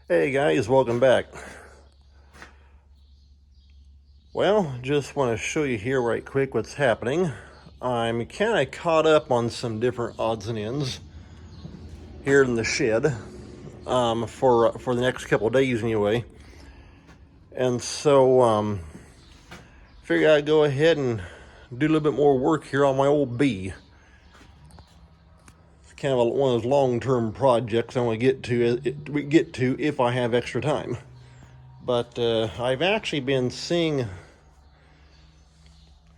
Hey guys, welcome back. Well, just want to show you here right quick what's happening. I'm kind of caught up on some different odds and ends here in the shed for the next couple of days anyway. And so figure I'd go ahead and do a little bit more work here on my old B. It's kind of one of those long-term projects I want to get to if I have extra time. But I've actually been seeing a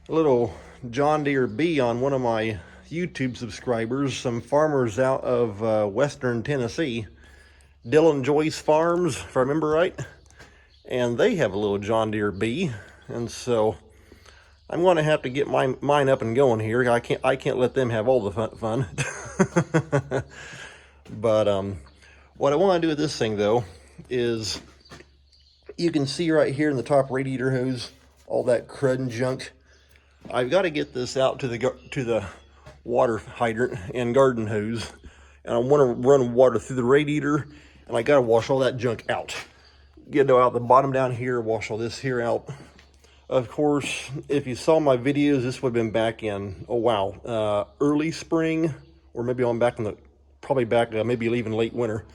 little John Deere B on one of my YouTube subscribers, some farmers out of western Tennessee, Dylan Joyce Farms, if I remember right, and they have a little John Deere B, and so I'm going to have to get mine up and going here. I can't let them have all the fun. But what I want to do with this thing though is, you can see right here in the top radiator hose all that crud and junk. I've got to get this out to the water hydrant and garden hose, and I want to run water through the radiator, and I got to wash all that junk out. Get it out the bottom down here, wash all this here out. Of course, if you saw my videos, this would have been back in, early spring, or maybe I'm back in maybe even late winter.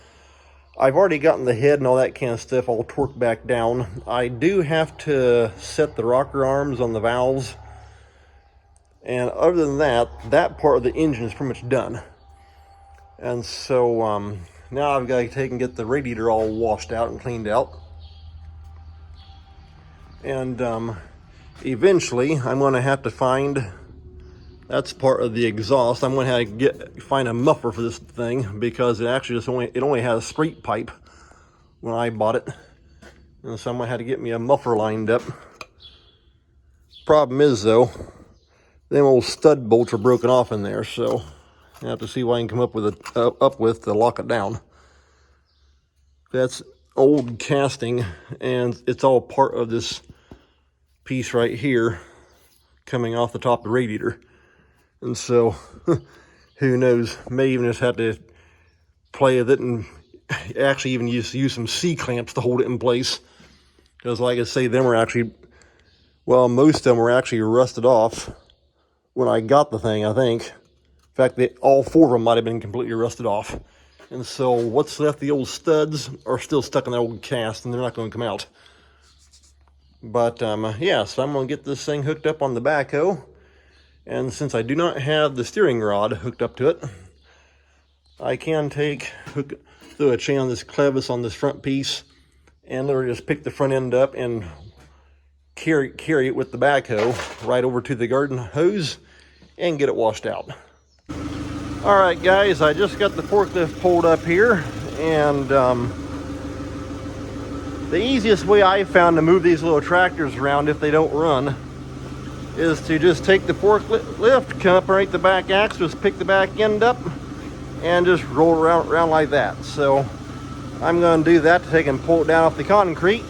I've already gotten the head and all that kind of stuff all torqued back down. I do have to set the rocker arms on the valves. And other than that, that part of the engine is pretty much done. And so now I've got to take and get the radiator all washed out and cleaned out. And eventually I'm going to have to find, that's part of the exhaust, I'm going to have to find a muffler for this thing, because it actually only has a straight pipe when I bought it. And so I'm going to have to get me a muffler lined up. Problem is though, them old stud bolts are broken off in there, so I have to see what I can come up with to lock it down. That's old casting, and it's all part of this piece right here coming off the top of the radiator. And so, who knows, may even just have to play with it and actually even use some C-clamps to hold it in place. Because like I say, most of them were actually rusted off when I got the thing, I think. In fact, all four of them might have been completely rusted off. And so what's left, the old studs, are still stuck in that old cast, and they're not going to come out. But yeah, so I'm going to get this thing hooked up on the backhoe. And since I do not have the steering rod hooked up to it, I can throw a chain on this clevis on this front piece, and literally just pick the front end up and carry it with the backhoe right over to the garden hose and get it washed out. All right, guys, I just got the forklift pulled up here, and the easiest way I found to move these little tractors around if they don't run is to just take the forklift, come up right the back axle, pick the back end up, and just roll around like that. So I'm going to do that to take and pull it down off the concrete,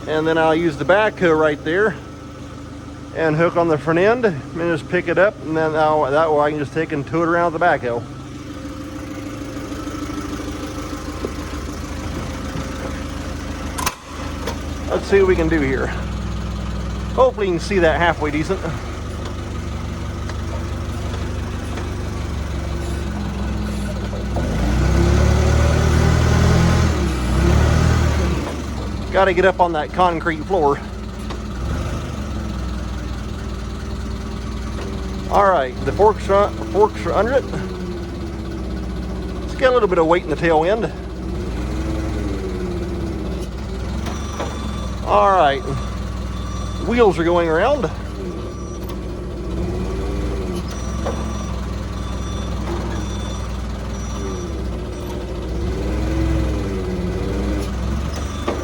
and then I'll use the backhoe right there and hook on the front end and just pick it up, and then that way I can just take and tow it around with the backhoe. Let's see what we can do here. Hopefully you can see that halfway decent. Got to get up on that concrete floor. All right, the forks are under it. It's got a little bit of weight in the tail end. All right, wheels are going around.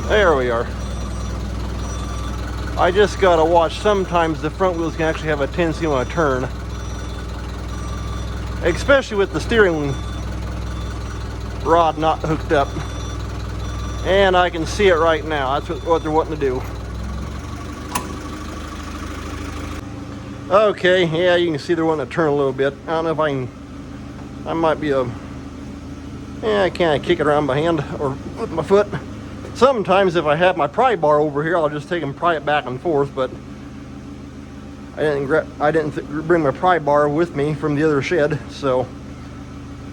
There we are. I just gotta watch, sometimes the front wheels can actually have a tendency to want to turn, especially with the steering rod not hooked up. And I can see it right now. That's what they're wanting to do. Okay, yeah, you can see they're wanting to turn a little bit. I don't know if I might be Yeah, I kind of kick it around by hand or with my foot. Sometimes if I have my pry bar over here, I'll just take and pry it back and forth, but I didn't bring my pry bar with me from the other shed, so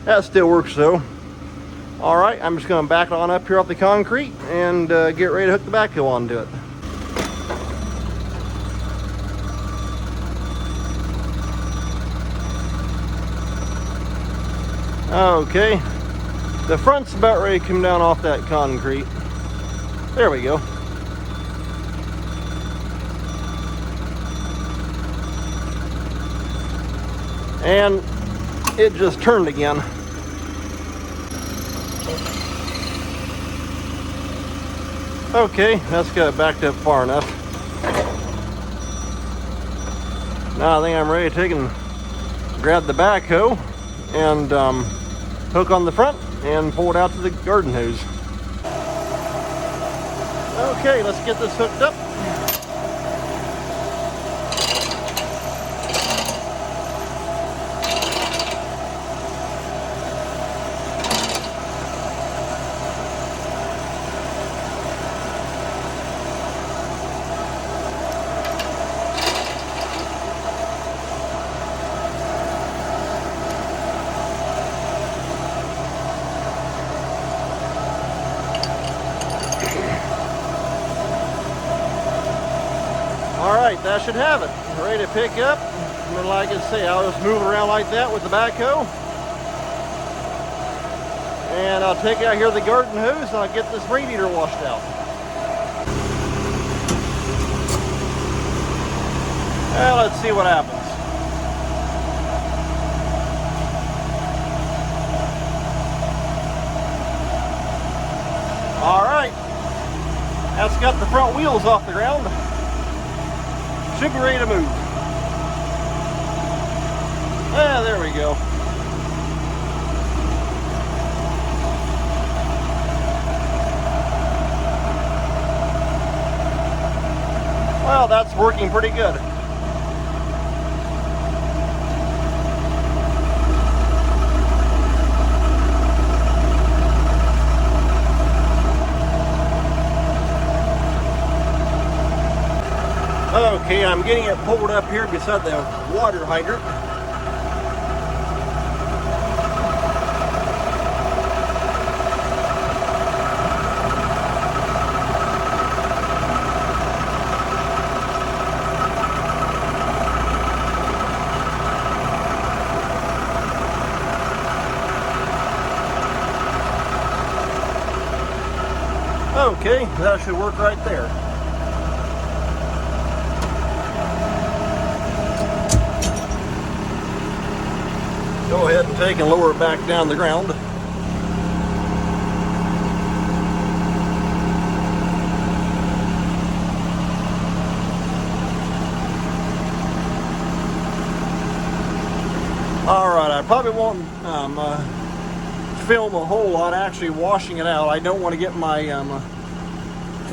that still works though. All right, I'm just going to back it on up here off the concrete and get ready to hook the backhoe onto it. Okay, the front's about ready to come down off that concrete. There we go. And it just turned again. Okay, that's got it backed up far enough. Now I think I'm ready to take and grab the backhoe and hook on the front and pull it out to the garden hose. Okay, let's get this hooked up. Alright, that should have it. Ready to pick up. And like I say, I'll just move it around like that with the backhoe. And I'll take out here the garden hose and I'll get this radiator washed out. Well, let's see what happens. Alright, that's got the front wheels off the ground. Should be ready to move. Ah, there we go. Well, that's working pretty good. Okay, I'm getting it pulled up here beside the water hydrant. Okay, that should work right there. Go ahead and take and lower it back down the ground. Alright, I probably won't film a whole lot actually washing it out. I don't want to get my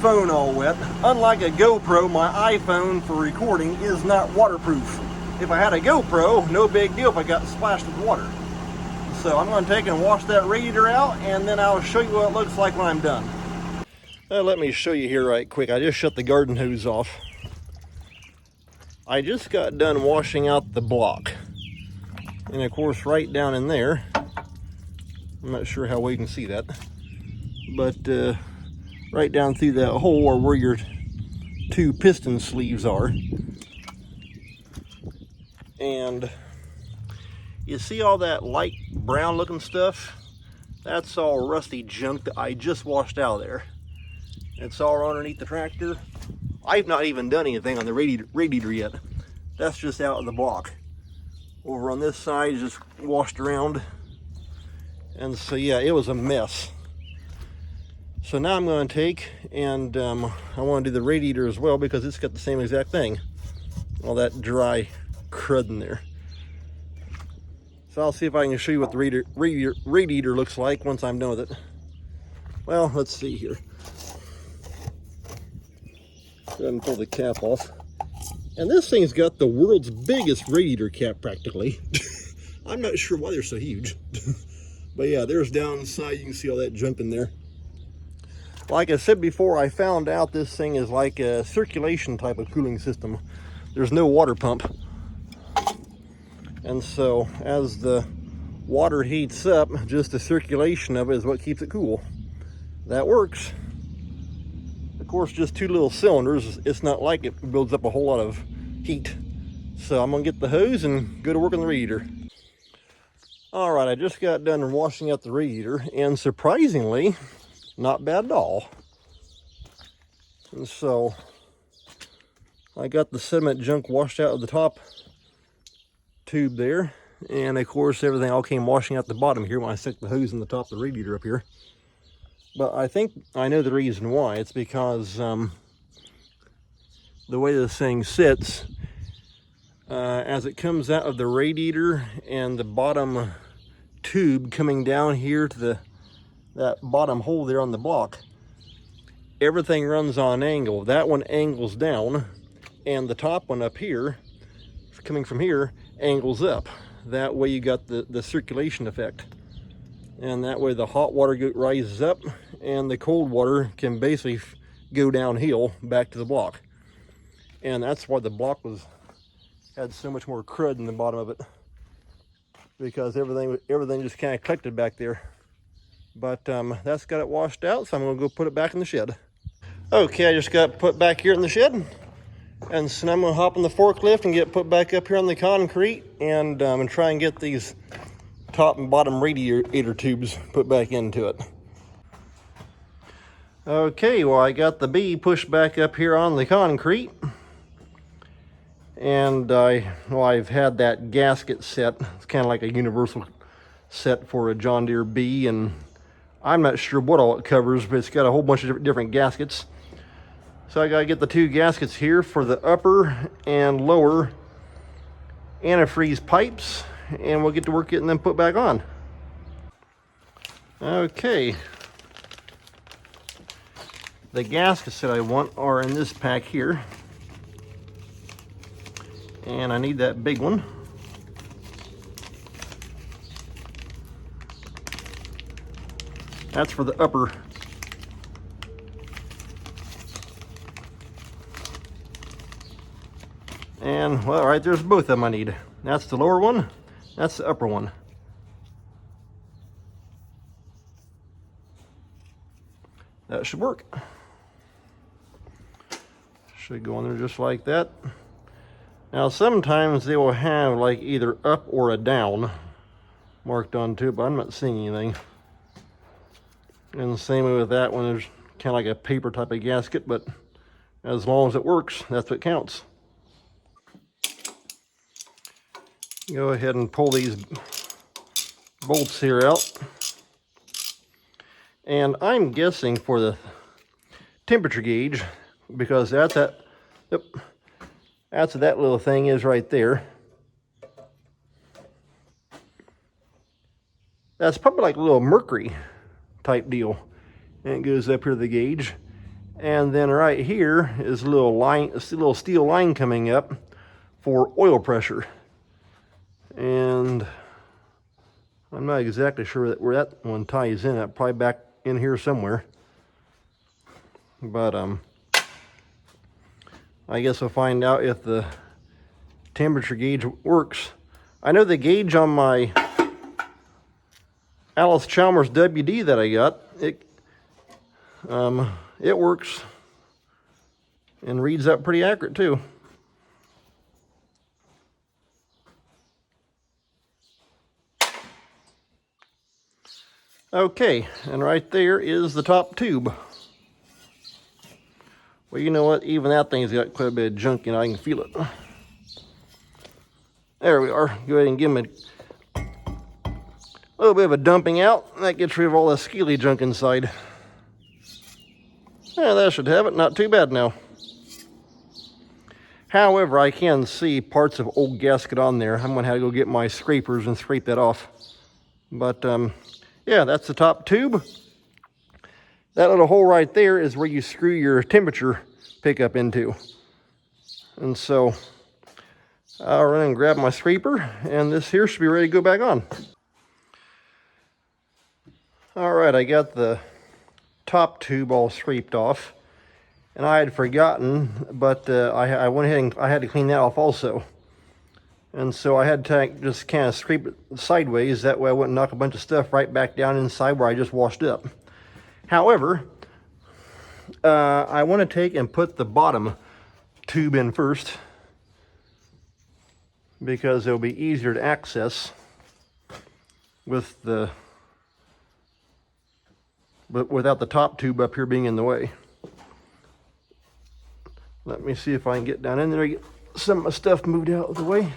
phone all wet. Unlike a GoPro, my iPhone for recording is not waterproof. If I had a GoPro, no big deal if I got splashed with water. So I'm going to take and wash that radiator out, and then I'll show you what it looks like when I'm done. Let me show you here right quick. I just shut the garden hose off. I just got done washing out the block. And of course right down in there, I'm not sure how well you can see that, but right down through that hole are where your two piston sleeves are. And you see all that light brown looking stuff? That's all rusty junk that I just washed out of there. It's all underneath the tractor. I've not even done anything on the radiator yet. That's just out of the block. Over on this side is just washed around. And so yeah, it was a mess. So now I'm going to take and I want to do the radiator as well because it's got the same exact thing. All that dry crud in there. So I'll see if I can show you what the radiator looks like once I'm done with it. Well, let's see here. Go ahead and pull the cap off. And this thing's got the world's biggest radiator cap practically. I'm not sure why they're so huge. But yeah, there's down inside, you can see all that junk in there. Like I said before, I found out this thing is like a circulation type of cooling system. There's no water pump. And so as the water heats up, just the circulation of it is what keeps it cool. That works. Of course, just two little cylinders. It's not like it builds up a whole lot of heat. So I'm gonna get the hose and go to work on the radiator. All right, I just got done washing out the radiator, and surprisingly, not bad at all. And so I got the sediment junk washed out of the top tube there, and of course everything all came washing out the bottom here when I stuck the hose in the top of the radiator up here. But I think I know the reason why. It's because the way this thing sits, as it comes out of the radiator and the bottom tube coming down here to that bottom hole there on the block, everything runs on an angle. That one angles down, and the top one up here, coming from here, angles up. That way you got the circulation effect. And that way the hot water rises up, and the cold water can basically go downhill back to the block. And that's why the block had so much more crud in the bottom of it, because everything just kind of collected back there. But that's got it washed out, so I'm gonna go put it back in the shed. Okay, I just got put back here in the shed, and so now I'm gonna hop on the forklift and get put back up here on the concrete, and try and get these top and bottom radiator tubes put back into it. Okay, well, I got the B pushed back up here on the concrete, and I've had that gasket set. It's kind of like a universal set for a John Deere B, and I'm not sure what all it covers, but it's got a whole bunch of different gaskets. So I gotta get the two gaskets here for the upper and lower antifreeze pipes, and we'll get to work getting them put back on. Okay. The gaskets that I want are in this pack here. And I need that big one. That's for the upper. And, well, right there's both of them I need. That's the lower one, that's the upper one. That should work. Should go in there just like that. Now sometimes they will have like either up or a down marked onto it, but I'm not seeing anything. And the same way with that one, there's kind of like a paper type of gasket, but as long as it works, that's what counts. Go ahead and pull these bolts here out. And I'm guessing for the temperature gauge, because that's what that little thing is right there. That's probably like a little mercury type deal. And it goes up here to the gauge. And then right here is a little line, a little steel line coming up for oil pressure. And I'm not exactly sure where that one ties in. That probably back in here somewhere. But I guess we'll find out if the temperature gauge works. I know the gauge on my Alice Chalmers WD that I got, it works and reads up pretty accurate too. Okay, and right there is the top tube. Well, you know what? Even that thing's got quite a bit of junk in it. I can feel it. There we are. Go ahead and give them a little bit of a dumping out. That gets rid of all the scaly junk inside. Yeah, that should have it. Not too bad now. However, I can see parts of old gasket on there. I'm going to have to go get my scrapers and scrape that off. But, yeah, that's the top tube. That little hole right there is where you screw your temperature pickup into. And so I'll run and grab my scraper, and this here should be ready to go back on. All right, I got the top tube all scraped off, and I had forgotten, but I went ahead and I had to clean that off also. And so I had to just kind of scrape it sideways, that way I wouldn't knock a bunch of stuff right back down inside where I just washed up. However, I want to take and put the bottom tube in first, because it'll be easier to access with the, but without the top tube up here being in the way. Let me see if I can get down in there and get some of my stuff moved out of the way.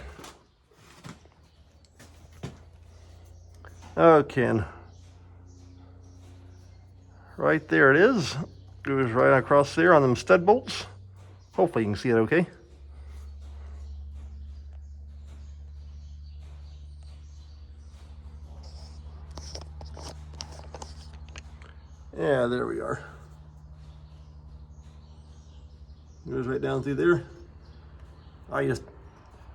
Okay, and right there it is. Goes right across there on them stud bolts. Hopefully you can see it okay. Yeah, there we are. Goes right down through there. I just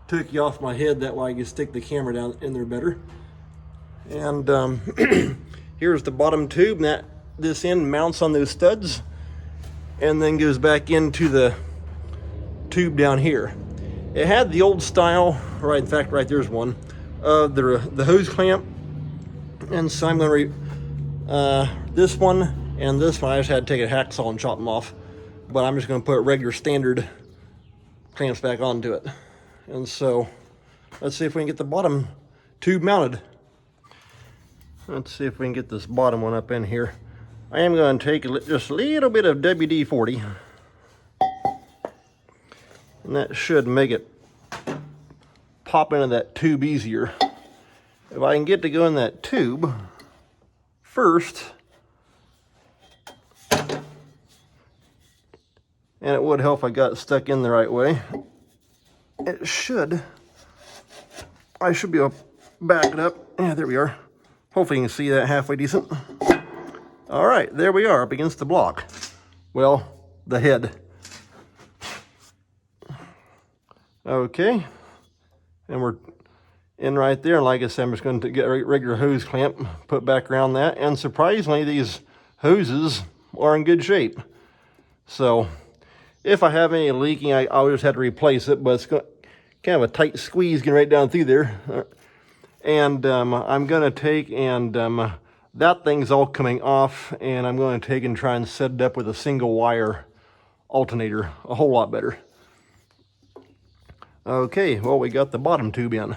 took you off my head, that way I can stick the camera down in there better. And here's the bottom tube, and this end mounts on those studs and then goes back into the tube down here. It had the old style, right, in fact, right there's one, the hose clamp. And so I'm going to, this one and this one, I just had to take a hacksaw and chop them off. But I'm just going to put regular standard clamps back onto it. And so, let's see if we can get the bottom tube mounted. Let's see if we can get this bottom one up in here. I am going to take just a little bit of WD-40. And that should make it pop into that tube easier. If I can get to go in that tube first, and it would help if I got it stuck in the right way. It should. I should be able to back it up. Yeah, there we are. Hopefully you can see that halfway decent. All right, there we are up against the block. Well, the head. Okay, and we're in right there. And like I said, I'm just going to get a regular hose clamp, put back around that. And surprisingly, these hoses are in good shape. So if I have any leaking, I'll just have to replace it, but it's kind of a tight squeeze getting right down through there. And I'm going to take and that thing's all coming off, and I'm going to take and try and set it up with a single wire alternator, a whole lot better. Okay, well, we got the bottom tube in.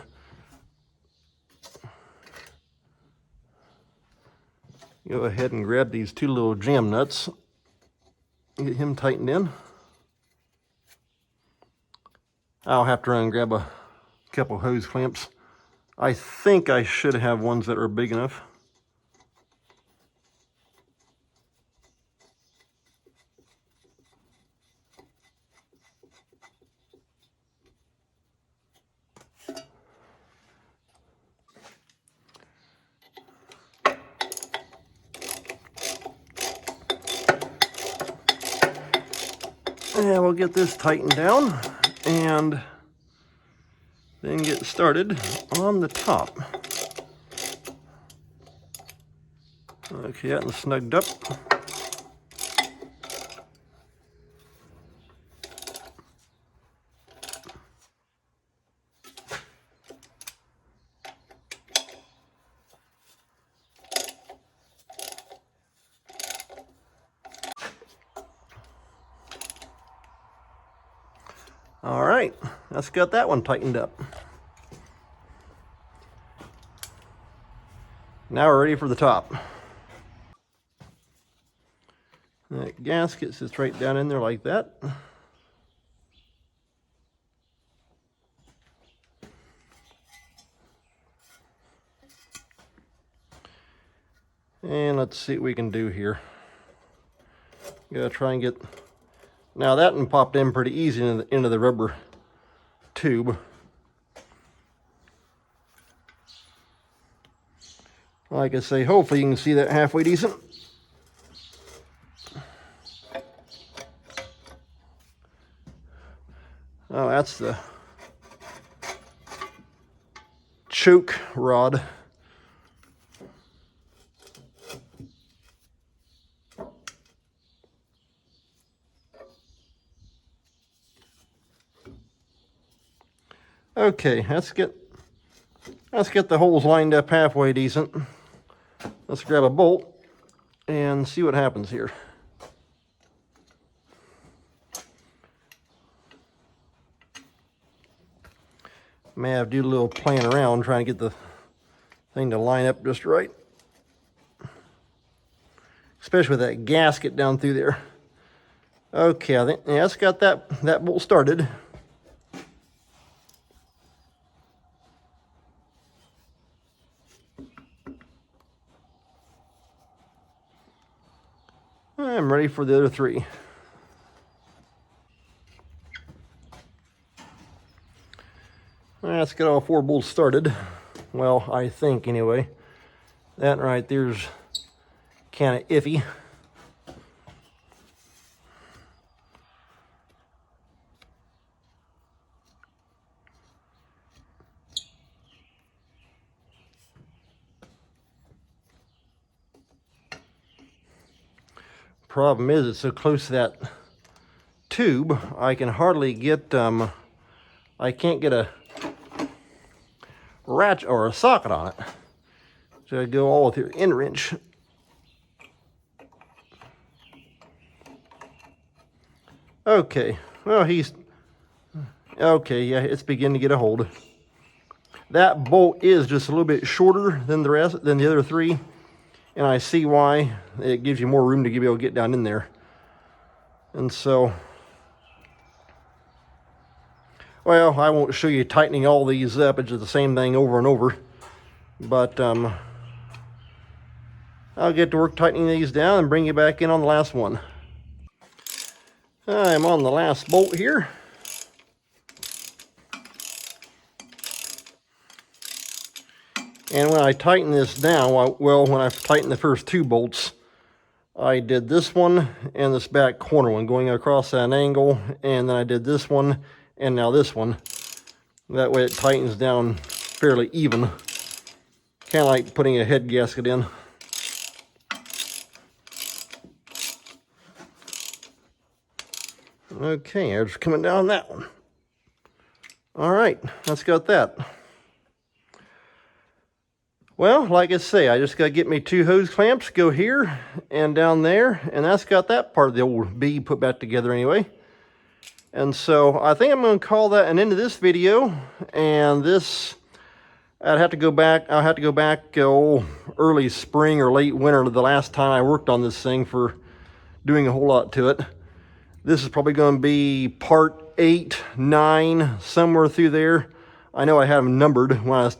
Go ahead and grab these two little jam nuts, get him tightened in. I'll have to run and grab a couple hose clamps. I think I should have ones that are big enough. And we'll get this tightened down and then get started on the top. Okay, that one's snugged up. All right, let's get that one tightened up. Now we're ready for the top. That gasket sits right down in there like that. And let's see what we can do here. Gotta try and get, now that one popped in pretty easy into the rubber tube. Like I say, hopefully you can see that halfway decent. Oh, that's the choke rod. Okay, let's get the holes lined up halfway decent. Let's grab a bolt and see what happens here. May have to do a little playing around trying to get the thing to line up just right. Especially with that gasket down through there. Okay, I think, yeah, it's got that bolt started. I'm ready for the other three. Let's get all four bolts started. Well, I think anyway. That right there's kind of iffy. Problem is, it's so close to that tube, I can hardly get, I can't get a ratchet or a socket on it. So I go all with your end wrench. Okay, well okay, yeah, it's beginning to get a hold. That bolt is just a little bit shorter than the other three, and I see why. It gives you more room to be able to get down in there. And so, well, I won't show you tightening all these up. It's just the same thing over and over. But I'll get to work tightening these down and bring you back in on the last one. I'm on the last bolt here. And when I tighten this down, well, when I tightened the first two bolts, I did this one and this back corner one going across at an angle, and then I did this one and now this one. That way it tightens down fairly even. Kind of like putting a head gasket in. Okay, I'm just coming down that one. All right, that's got that. Well, like I say, I just got to get me two hose clamps, go here and down there, and that's got that part of the old B put back together anyway. And so I think I'm going to call that an end of this video, and this, I'll have to go back early spring or late winter, the last time I worked on this thing, for doing a whole lot to it. This is probably going to be part 8, 9, somewhere through there. I know I had them numbered when I was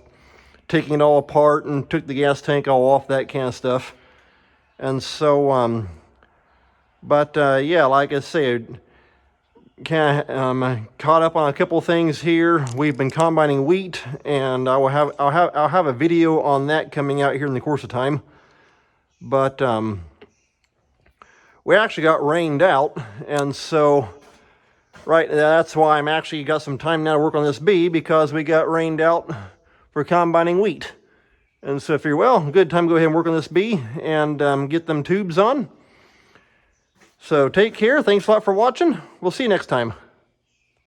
taking it all apart and took the gas tank all off, that kind of stuff. And so, yeah, like I said, kind of caught up on a couple things here. We've been combining wheat, and I'll have a video on that coming out here in the course of time. But we actually got rained out, and so that's why I'm actually got some time now to work on this B, because we got rained out for combining wheat. And so I figure, well, good time to go ahead and work on this B and get them tubes on. So take care. Thanks a lot for watching. We'll see you next time.